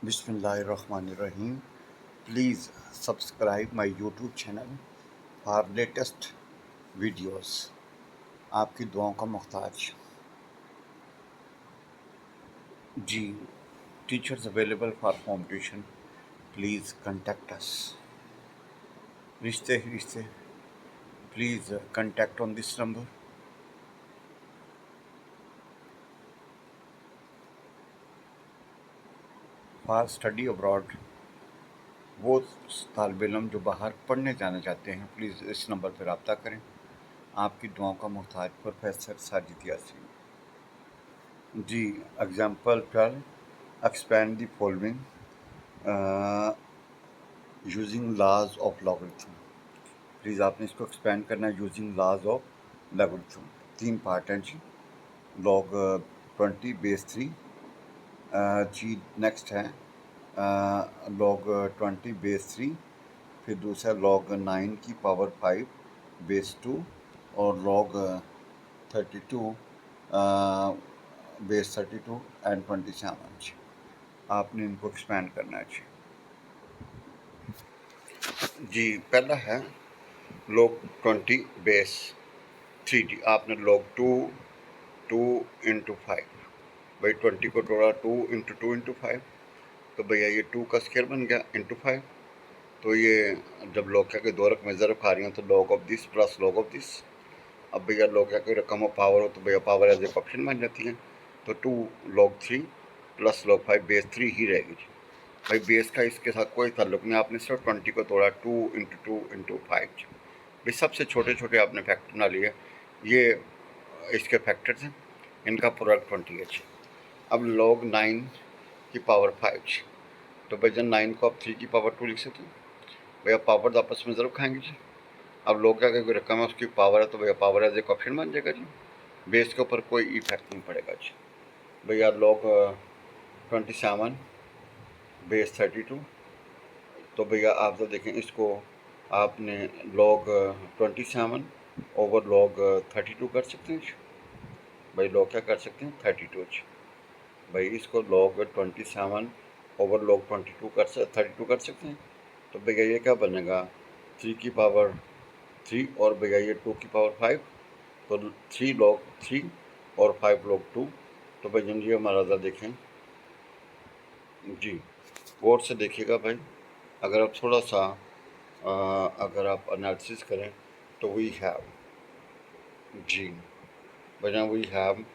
Bismillahirrahmanirrahim. Please subscribe my YouTube channel for latest videos. आपकी दुआओं का मोहताज जी. Teachers available for home tuition. Please contact us. रिश्ते please contact on this number. For study abroad, वो तालब इल्म जो बाहर पढ़ने जाना चाहते हैं प्लीज़ इस नंबर पर रब्ता करें. आपकी दुआओं का मोहताज professor Sajid Yasin ji. Example 12. Expand the following using laws of logarithm. Please आपने इसको एक्सपैंड करना है using laws of logarithm. 3 part हैं जी. लॉग 20 बेस 3 जी. नेक्स्ट है लॉग 20 बेस 3. फिर दूसरा लॉग 9 की पावर 5 बेस 2 और लॉग 32 बेस 32 एंड 27. आपने इनको एक्सपैंड करना है जी. पहला है लॉग 20 बेस 3 जी. आपने लॉग 2 इंटू 5. भाई 20 को तोड़ा 2 इंटू तो भैया ये 2 का स्क्वायर बन गया इंटू 5. तो ये जब लॉग के दो रकमें ज़रब खा रही हैं तो log of this plus log of this. अब भैया लॉग की रकम ऑफ पावर हो तो भैया पावर एज ए ऑप्शन बन जाती है. तो 2 लॉग 3 प्लस लॉग 5 बेस 3 ही रहेगी जी. भाई बेस का इसके साथ कोई ताल्लुक नहीं. आपने सिर्फ 20 को तोड़ा 2 इंटू 5. भाई सबसे छोटे छोटे आपने फैक्टर बना लिए. ये इसके फैक्टर्स हैं. इनका प्रोडक्ट 20 है. अब लॉग 9 की पावर 5. तो भाई जब 9 को आप 3 की पावर 2 लिख सकते हैं. भैया पावर आपस में ज़रूर खाएंगे जी. अब लोग क्या कोई रकम है उसकी पावर है तो भैया पावर एज एक ऑप्शन बन जाएगा जी. बेस के ऊपर कोई इफेक्ट नहीं पड़ेगा जी. भैया लॉग 27 बेस 32. तो भैया आप तो देखें इसको आपने लॉग 27 ओवर लॉग 32 कर सकते हैं. भाई लॉग क्या कर सकते हैं 32. भाई इसको लॉग 27 ओवर लॉग 32 कर सकते हैं. तो भैया ये क्या बनेगा 3 की पावर 3 और भैया ये 2 की पावर 5. तो 3 लॉग 3 और 5 लॉग 2. तो भाई जी हमारा ज़रा देखें जी. गौर से देखिएगा भाई. अगर आप थोड़ा सा अगर आप एनालिसिस करें तो वी हैव जी. बना वी हैव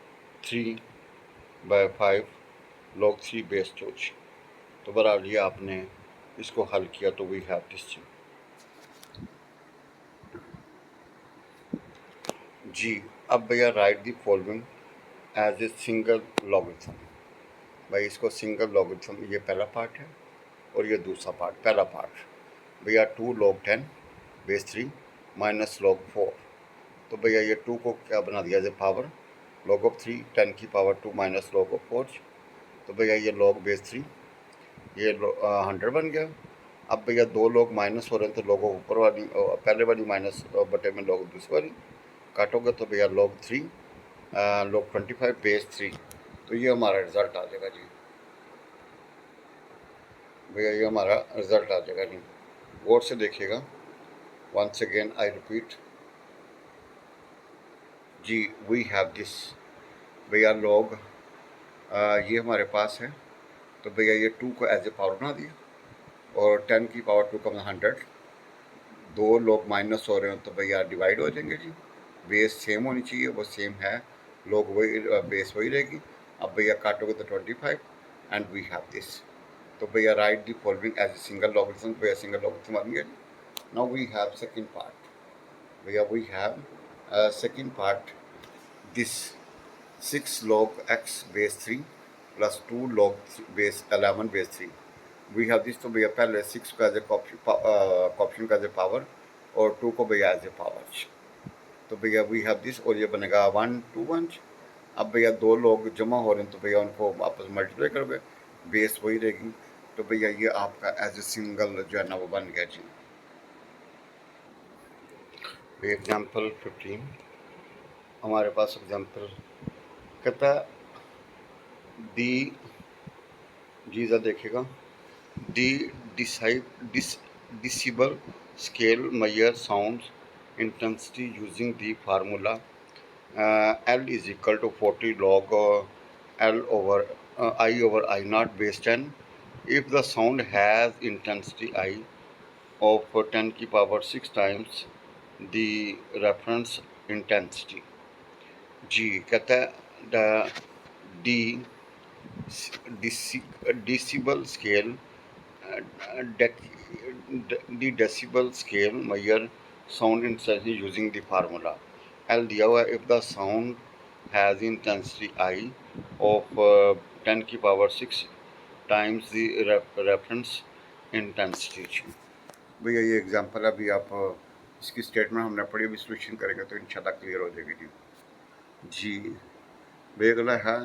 3/5 लॉग 3 बेस 2. तो बराबर ये आपने इसको हल किया तो वी हैव दिस जी. अब भैया write the following as a single logarithm. भाई इसको सिंगल लॉगरिथम ये पहला पार्ट है और ये दूसरा पार्ट. पहला पार्ट भैया 2 लॉग 10 बेस 3 माइनस लॉग 4. तो भैया ये 2 को क्या बना दिया एज पावर लॉग ऑफ 3 10 की पावर 2 माइनस लॉग ऑफ 4. तो भैया ये लॉग बेस 3 ये 100 बन गया. अब भैया 2 लॉग माइनस हो रहे हैं तो लॉग ऑफ ऊपर वाली पहले वाली माइनस बटे में लॉग दूसरी वाली काटोगे तो भैया लॉग 3 लॉग 25 बेस 3. तो ये हमारा रिज़ल्ट आ जाएगा जी. भैया ये हमारा रिज़ल्ट आ जाएगा जी. गौर से देखिएगा. Once again I repeat ji. We have this. भैया लॉग ये हमारे पास है. तो भैया ये 2 को एज ए पावर बना दिया और 10 की पावर 2 का 100. 2 लोग माइनस हो रहे हो तो भैया डिवाइड हो जाएंगे जी. बेस सेम होनी चाहिए वो सेम है. लोग वही बेस वही रहेगी. अब भैया काटोगे तो 25 एंड वी हैव दिस. तो भैया write the following as a single logarithm. भैया सिंगल लॉगरिथम बन गया. Now we have second part. भैया we have second part this 6 log x base 3 plus 2 log base 11 base 3. We have this. तो भैया पहले 6 को एज ए ऑप्शन का as a power और 2 को भैया एज ए पावर. तो भैया वी हैव दिस और ये बनेगा 1 2 1. अब भैया 2 लोग जमा हो रहे हैं तो भैया उनको आपस में मल्टीप्लाई करोगे बेस वही रहेगी. तो भैया ये आपका एज ए सिंगल जो है ना वो बन गया जी. एग्जाम्पल 15 हमारे पास एग्जाम्पल कहता दी जी ज़रा देखिएगा, दी decibel scale measure sounds intensity using the formula L is equal to 40 log L over I over I naught base 10 if the sound has intensity I of 10 की power 6 times the reference intensity. जी कहता है the decibel scale the decibel scale measure sound intensity using the formula L दिया हुआ है if the sound has intensity I of 10 की power 6 times the reference intensity. भैया ये example अभी आप इसकी स्टेटमेंट हमने पढ़ी, अभी सोल्यूशन करेंगे तो इंशाल्लाह क्लियर हो जाएगी जी। भैया अगला है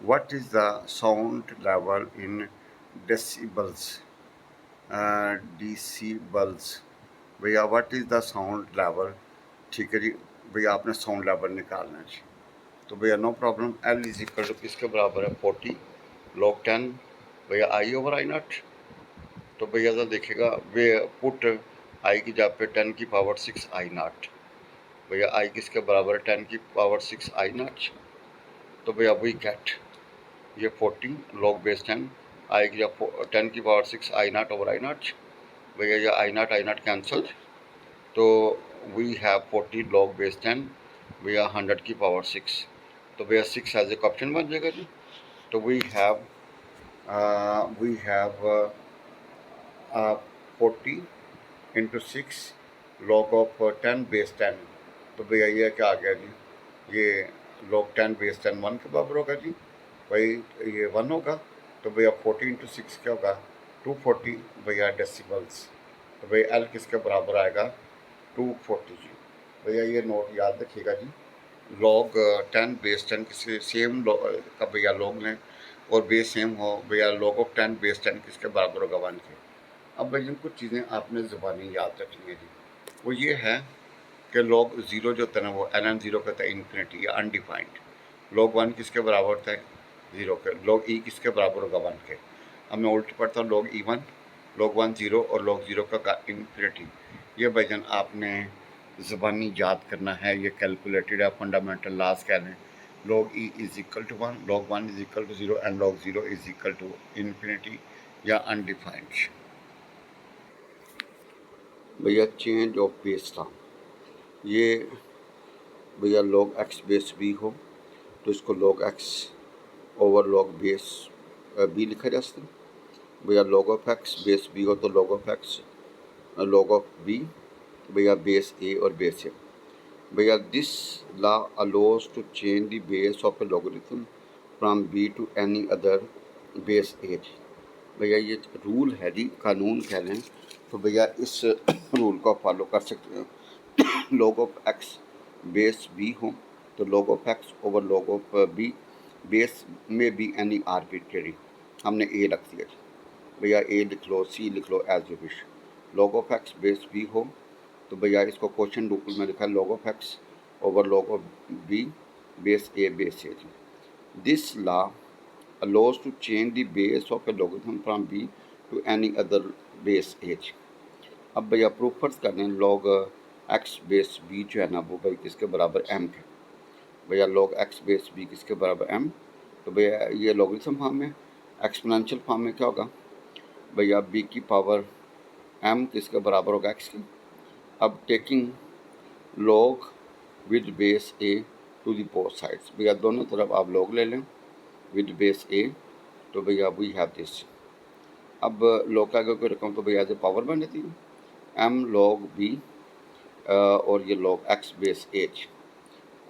what is the sound level in decibels decibels. भैया what is the sound level, ठीक है जी। भैया आपने साउंड लेवल निकालना है जी। तो भैया no problem, L is equal to किसके बराबर है 40 log 10 भैया आई ओवर आई नॉट। तो भैया तो देखिएगा वे पुट आई की जगह पे 10 की पावर 6 आई नॉट। भैया आई किसके बराबर है 10 की पावर 6 आई नॉट। तो भैया वी गेट ये 40 log बेस 10 आई की जगह 10 की power 6 I not over I not. भैया ये आई नॉट कैंसल, तो वी हैव 40 log बेस 10 भैया 100 की पावर 6। तो भैया 6 एज ए ऑप्शन बन जाएगा जी। तो we have 40 into 6 log of 10 base 10। तो भैया ये क्या आ गया जी, ये log 10 बेस 10 1 के बराबर होगा जी। भाई ये 1 होगा। तो भैया 40 इंटू 6 क्या होगा 240 भैया डेसिबल्स। तो भैया एल किसके बराबर आएगा 240 जी। भैया ये नोट याद रखिएगा जी, log 10 बेस 10 किसी सेम का भैया log लें और बेस सेम हो, भैया log ऑफ 10 बेस 10 किसके बराबर होगा 1 के। अब भैया कुछ चीज़ें आपने ज़बानी याद रखनी है जी। वो ये है कि log 0 जो होता है ना वो ln 0 कहता है इन्फिनिटी या अनडिफाइंड। log 1 किसके बराबर होता है 0 के। log e किसके बराबर होगा 1 के। अब मैं उल्ट पढ़ता हूँ log e 1 log 1 0 और log 0 का इन्फिनिटी। ये भाईजान आपने ज़बानी याद करना है, ये कैलकुलेटेड है, फंडामेंटल लॉज कह लें। log e is equal to 1 log 1 is equal to 0 and log 0 is equal to infinity या अनडिफाइंड। भैया चेंज ऑफ बेस था ये, भैया log x बेस b हो तो इसको log x over log base b लिखा जा सकता है। भैया log of x base b हो तो log of x log of b भैया बेस a और बेस a। भैया this law allows to change the base of a logarithm from b to any other base a। भैया ये rule है जी, कानून कह लें। तो भैया इस रूल को फॉलो कर सकते हैं। log of x base b हो तो log of x over log of b base में बी एनी आर्बिट्रेरी, हमने a रख दिया जी। भैया a लिख लो, c लिख लो, as you wish. log of x base b हो तो भैया इसको क्वेश्चन रूप में लिखा log of x over log of b base a base a ji. This law allows to change the base of a logarithm from b to any other base a। अब भैया proof first कर लें log x base b जो है ना वो भाई किसके बराबर m है। भैया log x बेस b किसके बराबर m। तो भैया ये लॉगरिथम फॉर्म में, एक्सपोनेंशियल फॉर्म में क्या होगा भैया b की पावर m किसके बराबर होगा x की। अब taking log with base a to the both sides, भैया दोनों तरफ आप log ले लें विद बेस a। तो भैया वी हैव दिस। अब log का अगर कोई रकम तो भैया एज पावर बन जाती है m log b और ये log x बेस h।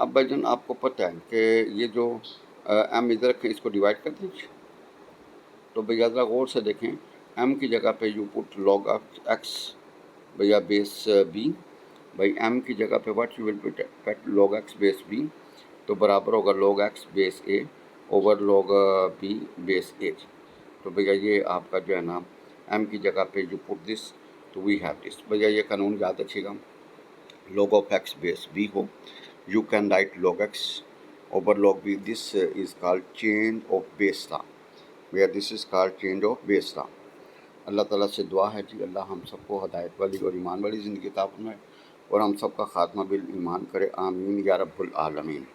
अब भाईजान आपको पता है कि ये जो m इधर रखें इसको डिवाइड कर दीजिए। तो भैया ज़रा गौर से देखें, m की जगह पे you put log of x भैया बेस b, भाई m की जगह पे what you will put log x base b तो बराबर होगा log x base a over log b base h। तो भैया ये आपका जो है ना m की जगह पे यू पुट दिस तो वी हैव दिस। भैया ये कानून याद रखिएगा, log of x base b हो you can write log x over log b, this is called change of base law. भैया this is called change of base. अल्लाह ताला से दुआ है जी, अल्लाह हम सबको हदायत वाली और ईमान वाली ज़िंदगी अता फरमाए और हम सबका खात्मा बिल ईमान करे, आमीन या रब्बुल आलमीन।